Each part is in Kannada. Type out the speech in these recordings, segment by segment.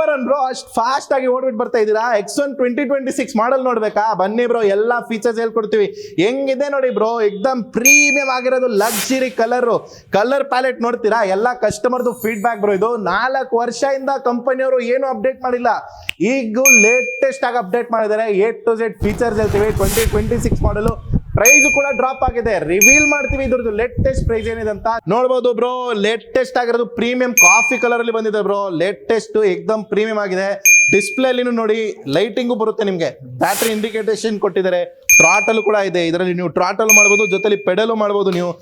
ವರನ್ ಬ್ರೋ ಅಷ್ಟು ಫಾಸ್ಟ್ ಆಗಿ ಓಡ್ಬಿಟ್ಟು ಬರ್ತಾ ಇದ್ದೀರಾ? X1 2026 ಮಾಡಲ್ ನೋಡ್ಬೇಕಾ? ಬನ್ನಿ ಬ್ರೋ, ಎಲ್ಲಾ ಫೀಚರ್ಸ್ ಹೇಳ್ಕೊಡ್ತೀವಿ. ಹೆಂಗಿದೆ ನೋಡಿ ಬ್ರೋ, ಎಕ್ದಮ್ ಪ್ರೀಮಿಯಂ ಆಗಿರೋದು, ಲಕ್ಸುರಿ ಕಲರ್ ಪ್ಯಾಲೆಟ್ ನೋಡ್ತೀರಾ? ಎಲ್ಲ ಕಸ್ಟಮರ್ದು ಫೀಡ್ಬ್ಯಾಕ್ ಬ್ರೋ. ಇದು 4 ವರ್ಷದಿಂದ ಕಂಪನಿಯವರು ಏನು ಅಪ್ಡೇಟ್ ಮಾಡಿಲ್ಲ, ಈಗ ಲೇಟೆಸ್ಟ್ ಆಗಿ ಅಪ್ಡೇಟ್ ಮಾಡಿದ್ದಾರೆ. A to Z ಫೀಚರ್ಸ್ ಹೇಳ್ತೀವಿ. 2026 ಮಾಡಲು ಪ್ರೈಸ್ ಕೂಡ ಡ್ರಾಪ್ ಆಗಿದೆ, ರಿವೀಲ್ ಮಾಡ್ತೀವಿ ಇದ್ರದ್ದು ಲೇಟೆಸ್ಟ್ ಪ್ರೈಸ್ ಏನಿದೆ ಅಂತ ನೋಡಬಹುದು ಬ್ರೋ. ಲೇಟೆಸ್ಟ್ ಆಗಿರೋದು ಪ್ರೀಮಿಯಂ ಕಾಫಿ ಕಲರ್ ಅಲ್ಲಿ ಬಂದಿದೆ ಬ್ರೋ. ಲೇಟೆಸ್ಟ್ ಎಕ್ದಮ್ ಪ್ರೀಮಿಯಂ ಆಗಿದೆ. ಡಿಸ್ಪ್ಲೇ ಅಲ್ಲಿ ನೋಡಿ, ಲೈಟಿಂಗು ಬರುತ್ತೆ ನಿಮಗೆ, ಬ್ಯಾಟರಿ ಇಂಡಿಕೇಟೇಷನ್ ಕೊಟ್ಟಿದ್ದಾರೆ, ಥ್ರಾಟಲ್ ಕೂಡ ಇದೆ. ಇದರಲ್ಲಿ ನೀವು ಥ್ರಾಟಲ್ ಮಾಡಬಹುದು, ಜೊತೆಲಿ ಪೆಡಲು ಮಾಡಬಹುದು. ನೀವು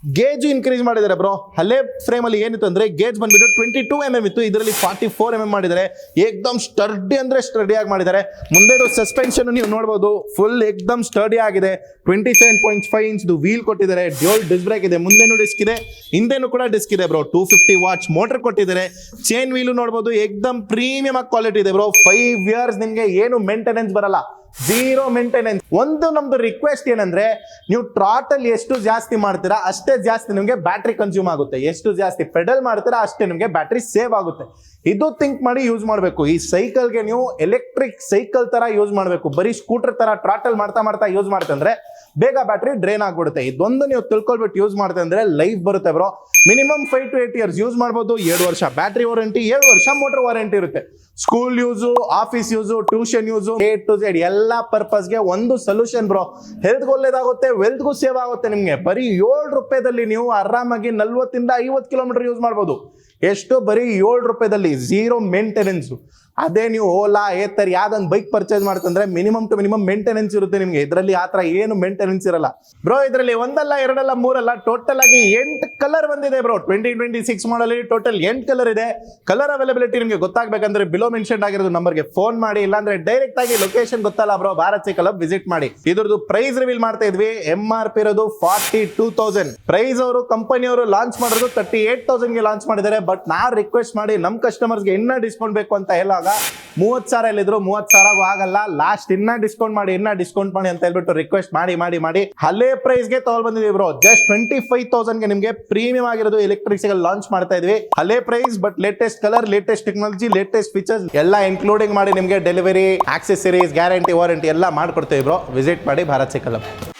ಗೇಜ್ ಇನ್ಕ್ರೀಸ್ ಮಾಡಿದ್ದಾರೆ ಬ್ರೋ. ಹಳೆ ಫ್ರೇಮ್ ಅಲ್ಲಿ ಏನಿತ್ತು ಅಂದ್ರೆ ಗೇಜ್ ಬಂದ್ಬಿಟ್ಟು 22 mm ಇತ್ತು, ಇದರಲ್ಲಿ 44 mm ಮಾಡಿದ್ದಾರೆ. ಏಕ್ದಮ್ ಸ್ಟರ್ಡಿ ಅಂದ್ರೆ ಸ್ಟರ್ಡಿ ಆಗಿ ಮಾಡಿದ್ದಾರೆ. ಮುಂದೆ ಸಸ್ಪೆನ್ಷನ್ ನೀವು ನೋಡಬಹುದು, ಫುಲ್ ಏಕ್ದಮ್ ಸ್ಟರ್ಡಿ ಆಗಿದೆ. 27.5 ಇಂಚ್ ವೀಲ್ ಕೊಟ್ಟಿದ್ದಾರೆ, ಡ್ಯೂಯಲ್ ಡಿಸ್ಕ್ ಬ್ರೇಕ್ ಇದೆ, ಮುಂದೆನೂ ಡಿಸ್ಕ್ ಇದೆ, ಹಿಂದೆನೂ ಕೂಡ ಡಿಸ್ಕ್ ಇದೆ ಬ್ರೋ. 250 ವಾಟ್ಸ್ ಮೋಟರ್ ಕೊಟ್ಟಿದ್ದಾರೆ. ಚೈನ್ ವೀಲು ನೋಡಬಹುದು, ಏಕ್ದಮ್ ಪ್ರೀಮಿಯಂ ಆಗಿ ಕ್ವಾಲಿಟಿ ಇದೆ ಬ್ರೋ. 5 years ನಿಮ್ಗೆ ಏನು ಮೇಂಟೆನೆನ್ಸ್ ಬರಲ್ಲ, 0 ಮೇಂಟೆನೆನ್ಸ್. ಒಂದು ನಮ್ದು ರಿಕ್ವೆಸ್ಟ್ ಏನಂದ್ರೆ, ನೀವು ಥ್ರಾಟಲ್ ಎಷ್ಟು ಜಾಸ್ತಿ ಮಾಡ್ತೀರಾ ಅಷ್ಟೇ ಜಾಸ್ತಿ ನಿಮಗೆ ಬ್ಯಾಟ್ರಿ ಕನ್ಸ್ಯೂಮ್ ಆಗುತ್ತೆ, ಎಷ್ಟು ಜಾಸ್ತಿ ಪೆಡಲ್ ಮಾಡ್ತೀರಾ ಅಷ್ಟೇ ನಿಮಗೆ ಬ್ಯಾಟ್ರಿ ಸೇವ್ ಆಗುತ್ತೆ. ಇದು ಥಿಂಕ್ ಮಾಡಿ ಯೂಸ್ ಮಾಡಬೇಕು. ಈ ಸೈಕಲ್ಗೆ ನೀವು ಎಲೆಕ್ಟ್ರಿಕ್ ಸೈಕಲ್ ತರ ಯೂಸ್ ಮಾಡಬೇಕು. ಬರೀ ಸ್ಕೂಟರ್ ತರ ಥ್ರಾಟಲ್ ಮಾಡ್ತಾ ಯೂಸ್ ಮಾಡ್ತಂದ್ರೆ ಬೇಗ ಬ್ಯಾಟ್ರಿ ಡ್ರೈನ್ ಆಗ್ಬಿಡುತ್ತೆ. ಇದೊಂದು ನೀವು ತಿಳ್ಕೊಳ್ಬಿಟ್ಟು ಯೂಸ್ ಮಾಡ್ತಂದ್ರೆ ಲೈಫ್ ಬರುತ್ತೆ bro. Minimum 5 to 8 years use ಮಾಡ್ಬೋದು. 7 ವರ್ಷ ಬ್ಯಾಟ್ರಿ ವಾರಂಟಿ, 7 ವರ್ಷ ಮೋಟರ್ ವಾರಂಟಿ ಇರುತ್ತೆ. School use, office use, tuition use, A to Z ಎಲ್ಲ ಪರ್ಪಸ್ಗೆ ಒಂದು ಸೊಲ್ಯೂಷನ್ ಬ್ರೋ. ಹೆಲ್ತ್ಗೂ ಒಳ್ಳೇದಾಗುತ್ತೆ, ವೆಲ್ತ್ಗೂ ಸೇವ್ ಆಗುತ್ತೆ ನಿಮಗೆ. ಬರೀ 7 ರೂಪಾಯಿದಲ್ಲಿ ನೀವು ಆರಾಮಾಗಿ 40 ಇಂದ 50 ಕಿಲೋಮೀಟರ್ ಯೂಸ್ ಮಾಡ್ಬೋದು. ಎಷ್ಟು? ಬರೀ 7 ರೂಪಾಯಿದಲ್ಲಿ, 0 ಮೇಂಟೆನೆನ್ಸ್. ಅದೇ ನೀವು ಓಲಾ, ಏತರ್ ಯಾವ್ದೊಂದು ಬೈಕ್ ಪರ್ಚೇಸ್ ಮಾಡ್ತಂದ್ರೆ ಮಿನಿಮಮ್ ಟು ಮಿನಿಮಮ್ ಮೇಂಟೆನೆನ್ಸ್ ಇರುತ್ತೆ ನಿಮಗೆ. ಇದರಲ್ಲಿ ಆ ಥರ ಏನು ಮೇಂಟೆನೆನ್ಸ್ ಇರಲ್ಲ ಬ್ರೋ. ಇದರಲ್ಲಿ ಒಂದಲ್ಲ, ಎರಡಲ್ಲ, ಮೂರಲ್ಲ, ಟೋಟಲ್ ಆಗಿ 8 ಕಲರ್ ಬಂದಿದೆ ಬ್ರೋ. 2026 ಮಾಡಲಿ ಟೋಟಲ್ 8 ಕಲರ್ ಇದೆ. ಕಲರ್ ಅವೈಲಬಿಲಿಟಿ ನಿಮಗೆ ಗೊತ್ತಾಗಬೇಕಂದ್ರೆ ಬಿಲೋ ಮೆನ್ಷನ್ ಆಗಿರೋದು ನಂಬರ್ಗೆ ಫೋನ್ ಮಾಡಿ, ಇಲ್ಲಾಂದ್ರೆ ಡೈರೆಕ್ಟ್ ಆಗಿ ಲೊಕೇಶನ್ ಗೊತ್ತಲ್ಲ bro, Bharat cycle hub visit ಮಾಡಿ. ಇದ್ರದ್ದು ಪ್ರೈಸ್ ರಿವೀಲ್ ಮಾಡ್ತಾ ಇದ್ವಿ. MRP ಇರೋದು 42,000. ಪ್ರೈಸ್ ಅವರು ಕಂಪನಿಯವರು ಲಾಂಚ್ ಮಾಡಿರೋದು 38,000 ಗೆ ಲಾಂಚ್ ಮಾಡಿದ್ದಾರೆ. ಬಟ್ ನಾ ರಿಕ್ವೆಸ್ಟ್ ಮಾಡಿ ನಮ್ಮ ಕಸ್ಟಮರ್ಸ್ಗೆ ಇನ್ನ ಡಿಸ್ಕೌಂಟ್ ಬೇಕು ಅಂತ ಹೇಳುವಾಗ 30,000 ಎಲ್ಲಿದ್ರು 30,000 ಆಗಲ್ಲ, ಲಾಸ್ಟ್ ಇನ್ನ ಡಿಸ್ಕೌಂಟ್ ಮಾಡಿ ಅಂತ ಹೇಳ್ಬಿಟ್ಟು ರಿಕ್ವೆಸ್ಟ್ ಮಾಡಿ ಹಳೆ ಪ್ರೈಸ್ ಗೆ ತಗೊಂಡ್ ಬಂದಿದ್ದೀವಿ ಬ್ರೋ. ಜಸ್ಟ್ 25,000 ಗೆ ನಿಮಗೆ ಪ್ರೀಮಿಯಂ ಆಗಿರೋದು ಎಲೆಕ್ಟ್ರಿಕ್ ಸೈಕಲ್ ಲಾಂಚ್ ಮಾಡ್ತಾ ಇದ್ವಿ. ಹಳೆ price, but latest colour, latest technology, latest features ಎಲ್ಲ ಇನ್ಕ್ಲೂಡಿಂಗ್ ಮಾಡಿ ನಿಮಗೆ ಡೆಲಿವರಿ, ಆಕ್ಸೆಸರೀಸ್, ಗ್ಯಾರಂಟಿ, ವಾರಂಟಿ ಎಲ್ಲ ಮಾಡ್ಕೊಡ್ತೀವಿ ಬ್ರೋ. ವಿಸಿಟ್ ಮಾಡಿ ಭಾರತ್ ಸೈಕಲ್ ಹಬ್.